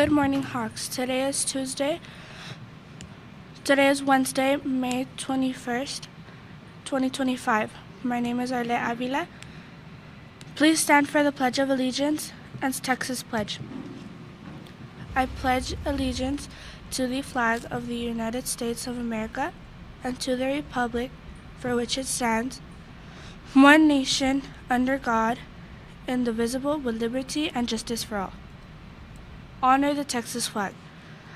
Good morning, Hawks. Today is Tuesday. Today is Wednesday, May 21st, 2025. My name is Arle Avila. Please stand for the Pledge of Allegiance and Texas Pledge. I pledge allegiance to the flag of the United States of America and to the republic for which it stands, one nation, under God, indivisible, with liberty and justice for all. Honor the Texas flag.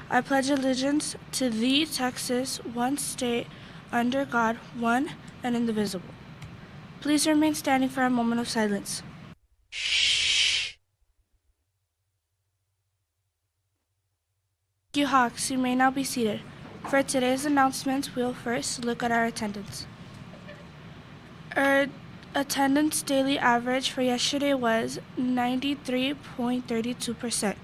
I pledge allegiance to the Texas, one state, under God, one and indivisible. Please remain standing for a moment of silence. Thank you, Hawks. You may now be seated. For today's announcements, we'll first look at our attendance. Our attendance daily average for yesterday was 93.32%.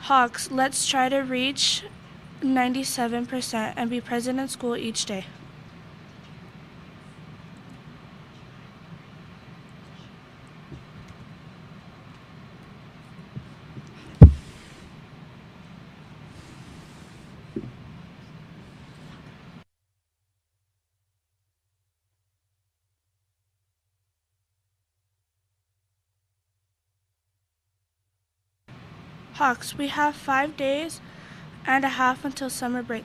Hawks, let's try to reach 97% and be present in school each day. Hawks, we have 5 days and a half until summer break.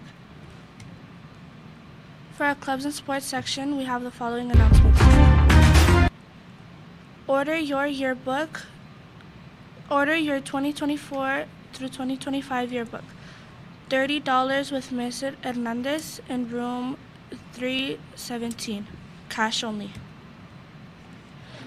For our clubs and sports section, we have the following announcements. Order your 2024 through 2025 yearbook. $30 with Ms. Hernandez in room 317. Cash only.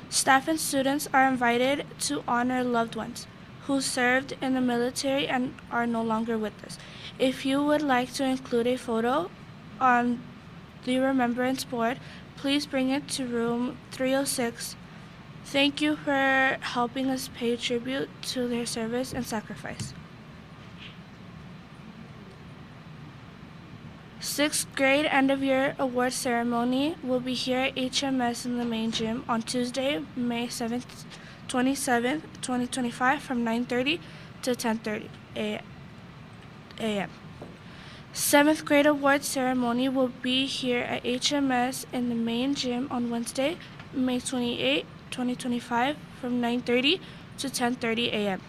Staff and students are invited to honor loved ones who served in the military and are no longer with us. If you would like to include a photo on the remembrance board, please bring it to room 306. Thank you for helping us pay tribute to their service and sacrifice. 6th grade end-of-year award ceremony will be here at HMS in the main gym on Tuesday, May 27th, 2025 from 9:30 to 10:30 a.m. 7th grade award ceremony will be here at HMS in the main gym on Wednesday, May 28, 2025 from 9:30 to 10:30 a.m.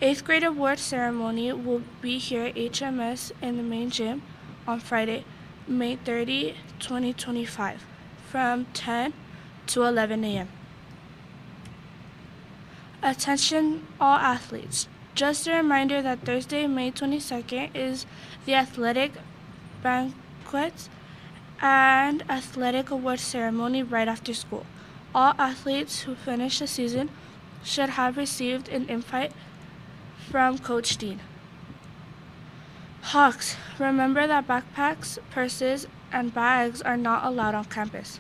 8th grade award ceremony will be here at HMS in the main gym on Friday, May 30, 2025 from 10 to 11 a.m. Attention all athletes. Just a reminder that Thursday, May 22nd is the athletic banquet and athletic award ceremony right after school. All athletes who finish the season should have received an invite from Coach Dean. Hawks, remember that backpacks, purses, and bags are not allowed on campus.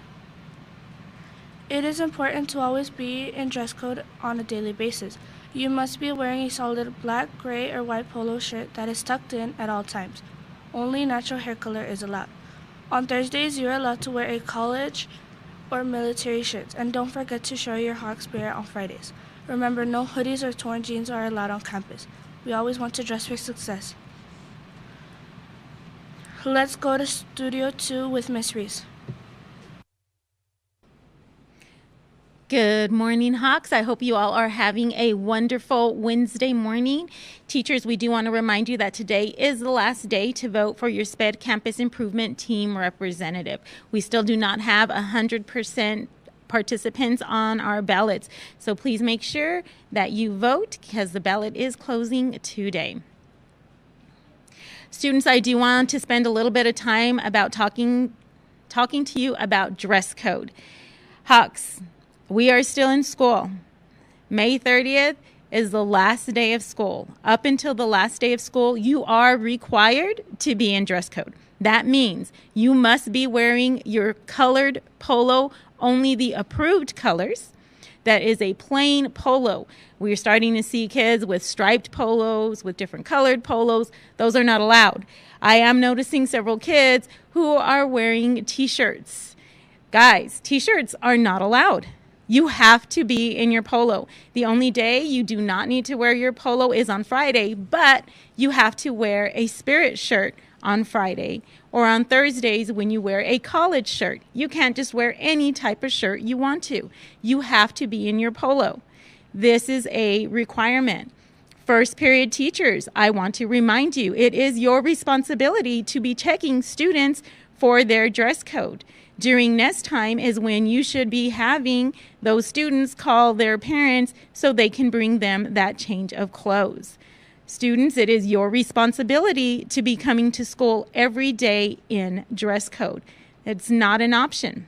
It is important to always be in dress code on a daily basis. You must be wearing a solid black, gray, or white polo shirt that is tucked in at all times. Only natural hair color is allowed. On Thursdays, you are allowed to wear a college or military shirts, and don't forget to show your Hawks spirit on Fridays. Remember, no hoodies or torn jeans are allowed on campus. We always want to dress for success. Let's go to Studio 2 with Miss Reese. Good morning, Hawks. I hope you all are having a wonderful Wednesday morning. Teachers, we do want to remind you that today is the last day to vote for your SPED Campus Improvement Team representative. We still do not have 100% participants on our ballots, so please make sure that you vote because the ballot is closing today. Students, I do want to spend a little bit of time about talking to you about dress code. Hawks, we are still in school. May 30th is the last day of school. Up until the last day of school, you are required to be in dress code. That means you must be wearing your colored polo, only the approved colors. That is a plain polo. We're starting to see kids with striped polos, with different colored polos. Those are not allowed. I am noticing several kids who are wearing t-shirts. Guys, t-shirts are not allowed. You have to be in your polo. The only day you do not need to wear your polo is on Friday, but you have to wear a Spirit shirt on Friday or on Thursdays when you wear a college shirt. You can't just wear any type of shirt you want to. You have to be in your polo. This is a requirement. First period teachers, I want to remind you, it is your responsibility to be checking students for their dress code. During nest time is when you should be having those students call their parents so they can bring them that change of clothes. Students, it is your responsibility to be coming to school every day in dress code. It's not an option.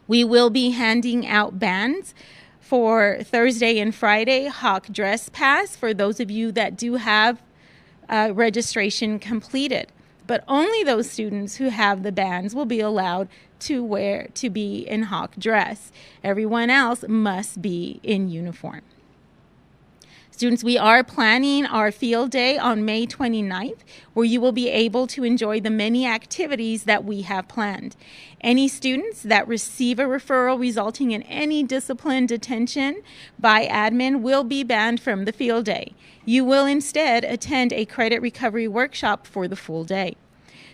We will be handing out bands for Thursday and Friday, Hawk Dress Pass, for those of you that do have registration completed. But only those students who have the bands will be allowed to be in Hawk dress. Everyone else must be in uniform. Students, we are planning our field day on May 29th, where you will be able to enjoy the many activities that we have planned. Any students that receive a referral resulting in any discipline detention by admin will be banned from the field day. You will instead attend a credit recovery workshop for the full day.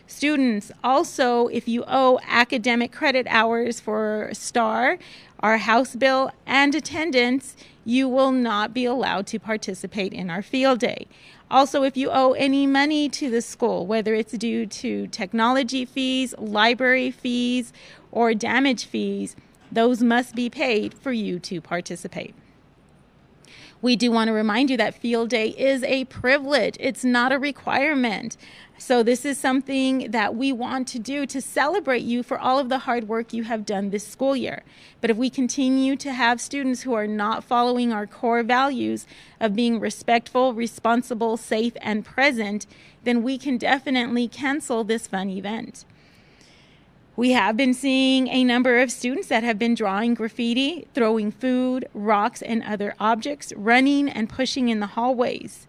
Students, also, if you owe academic credit hours for STAR, our House bill, and attendance, you will not be allowed to participate in our field day. Also, if you owe any money to the school, whether it's due to technology fees, library fees, or damage fees, those must be paid for you to participate. We do want to remind you that field day is a privilege. It's not a requirement. So this is something that we want to do to celebrate you for all of the hard work you have done this school year. But if we continue to have students who are not following our core values of being respectful, responsible, safe, and present, then we can definitely cancel this fun event. We have been seeing a number of students that have been drawing graffiti, throwing food, rocks, and other objects, running and pushing in the hallways.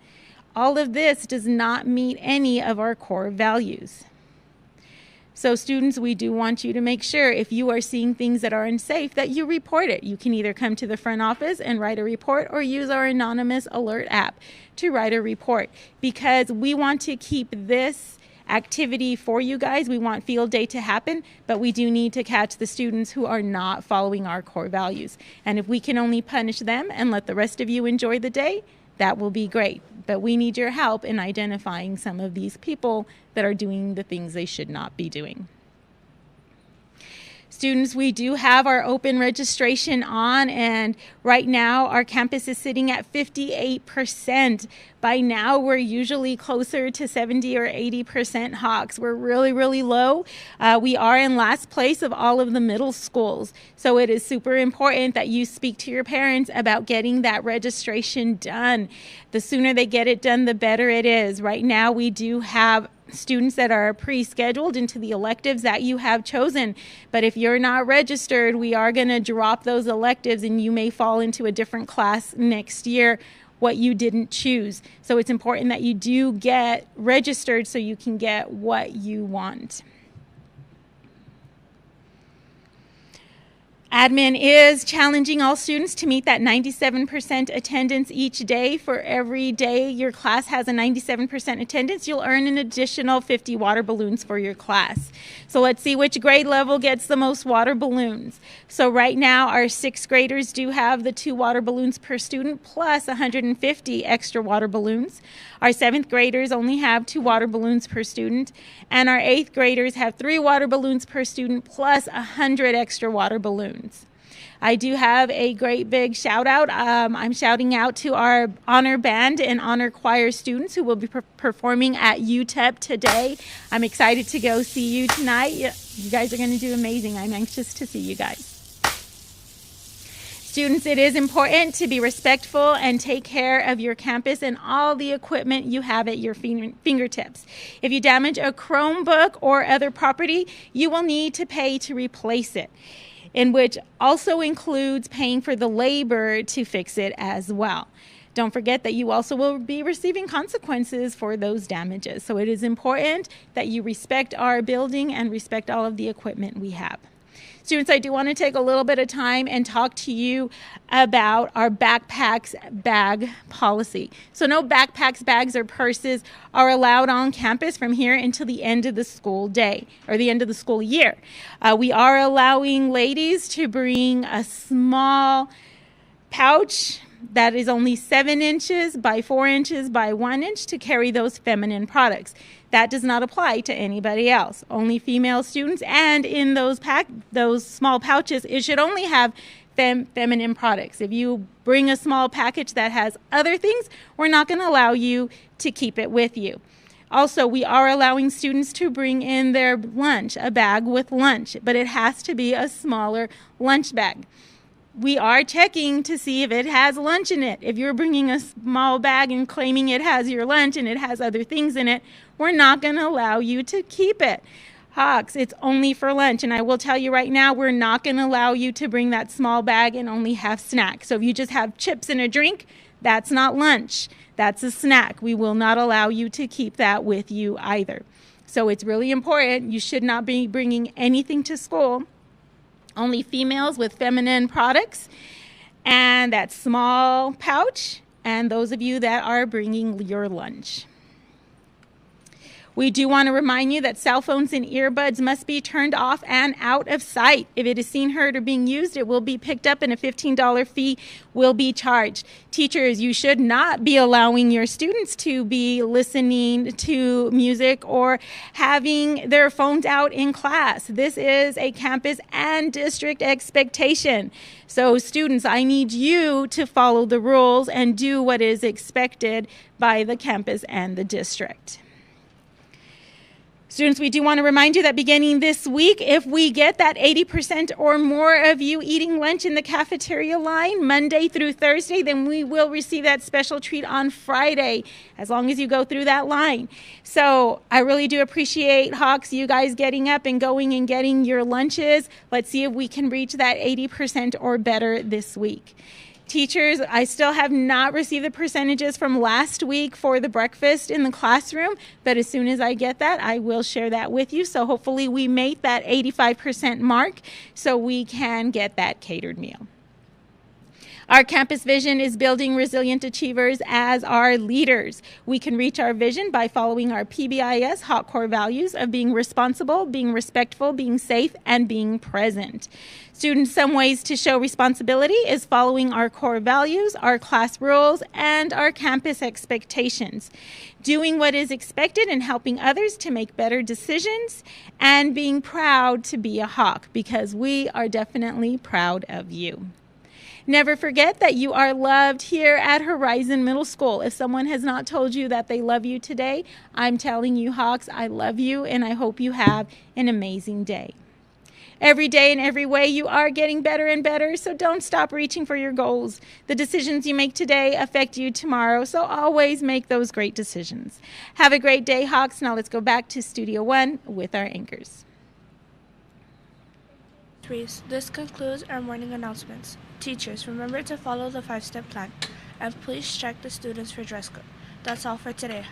All of this does not meet any of our core values. So students, we do want you to make sure if you are seeing things that are unsafe that you report it. You can either come to the front office and write a report or use our anonymous alert app to write a report, because we want to keep this activity for you guys. We want field day to happen, but we do need to catch the students who are not following our core values. And if we can only punish them and let the rest of you enjoy the day, that will be great. But we need your help in identifying some of these people that are doing the things they should not be doing. Students, we do have our open registration on, and right now our campus is sitting at 58%. By now, we're usually closer to 70 or 80% Hawks. We're really, really low. We are in last place of all of the middle schools. So it is super important that you speak to your parents about getting that registration done. The sooner they get it done, the better it is. Right now, we do have students that are pre-scheduled into the electives that you have chosen. But if you're not registered, we are going to drop those electives and you may fall into a different class next year, what you didn't choose. So it's important that you do get registered so you can get what you want. Admin is challenging all students to meet that 97% attendance each day. For every day your class has a 97% attendance, you'll earn an additional 50 water balloons for your class. So let's see which grade level gets the most water balloons. So right now our 6th graders do have the 2 water balloons per student plus 150 extra water balloons. Our 7th graders only have 2 water balloons per student, and our 8th graders have 3 water balloons per student plus 100 extra water balloons. I do have a great big shout out. I'm shouting out to our honor band and honor choir students who will be performing at UTEP today. I'm excited to go see you tonight. You guys are going to do amazing. I'm anxious to see you guys. Students, it is important to be respectful and take care of your campus and all the equipment you have at your fingertips. If you damage a Chromebook or other property, you will need to pay to replace it, in which also includes paying for the labor to fix it as well. Don't forget that you also will be receiving consequences for those damages. So it is important that you respect our building and respect all of the equipment we have. Students, I do want to take a little bit of time and talk to you about our backpacks bag policy. So no backpacks, bags, or purses are allowed on campus from here until the end of the school day or the end of the school year. We are allowing ladies to bring a small pouch that is only 7 inches by 4 inches by 1 inch to carry those feminine products. That does not apply to anybody else, only female students. And in those small pouches, it should only have feminine products. If you bring a small package that has other things, we're not going to allow you to keep it with you. Also, we are allowing students to bring in their lunch, a bag with lunch, but it has to be a smaller lunch bag. We are checking to see if it has lunch in it. If you're bringing a small bag and claiming it has your lunch and it has other things in it, we're not going to allow you to keep it. Hawks, it's only for lunch. And I will tell you right now, we're not going to allow you to bring that small bag and only have snacks. So if you just have chips and a drink, that's not lunch. That's a snack. We will not allow you to keep that with you either. So it's really important. You should not be bringing anything to school. Only females with feminine products and that small pouch, and those of you that are bringing your lunch. We do want to remind you that cell phones and earbuds must be turned off and out of sight. If it is seen, heard, or being used, it will be picked up and a $15 fee will be charged. Teachers, you should not be allowing your students to be listening to music or having their phones out in class. This is a campus and district expectation. So students, I need you to follow the rules and do what is expected by the campus and the district. Students, we do want to remind you that beginning this week, if we get that 80% or more of you eating lunch in the cafeteria line Monday through Thursday, then we will receive that special treat on Friday, as long as you go through that line. So I really do appreciate, Hawks, you guys getting up and going and getting your lunches. Let's see if we can reach that 80% or better this week. Teachers, I still have not received the percentages from last week for the breakfast in the classroom, but as soon as I get that, I will share that with you. So hopefully we make that 85% mark so we can get that catered meal. Our campus vision is building resilient achievers as our leaders. We can reach our vision by following our PBIS Hawk core values of being responsible, being respectful, being safe, and being present. Students, some ways to show responsibility is following our core values, our class rules, and our campus expectations. Doing what is expected and helping others to make better decisions, and being proud to be a Hawk, because we are definitely proud of you. Never forget that you are loved here at Horizon Middle School. If someone has not told you that they love you today, I'm telling you, Hawks, I love you, and I hope you have an amazing day. Every day in every way, you are getting better and better, so don't stop reaching for your goals. The decisions you make today affect you tomorrow, so always make those great decisions. Have a great day, Hawks. Now let's go back to Studio One with our anchors. This concludes our morning announcements. Teachers, remember to follow the 5-step plan, and please check the students for dress code. That's all for today.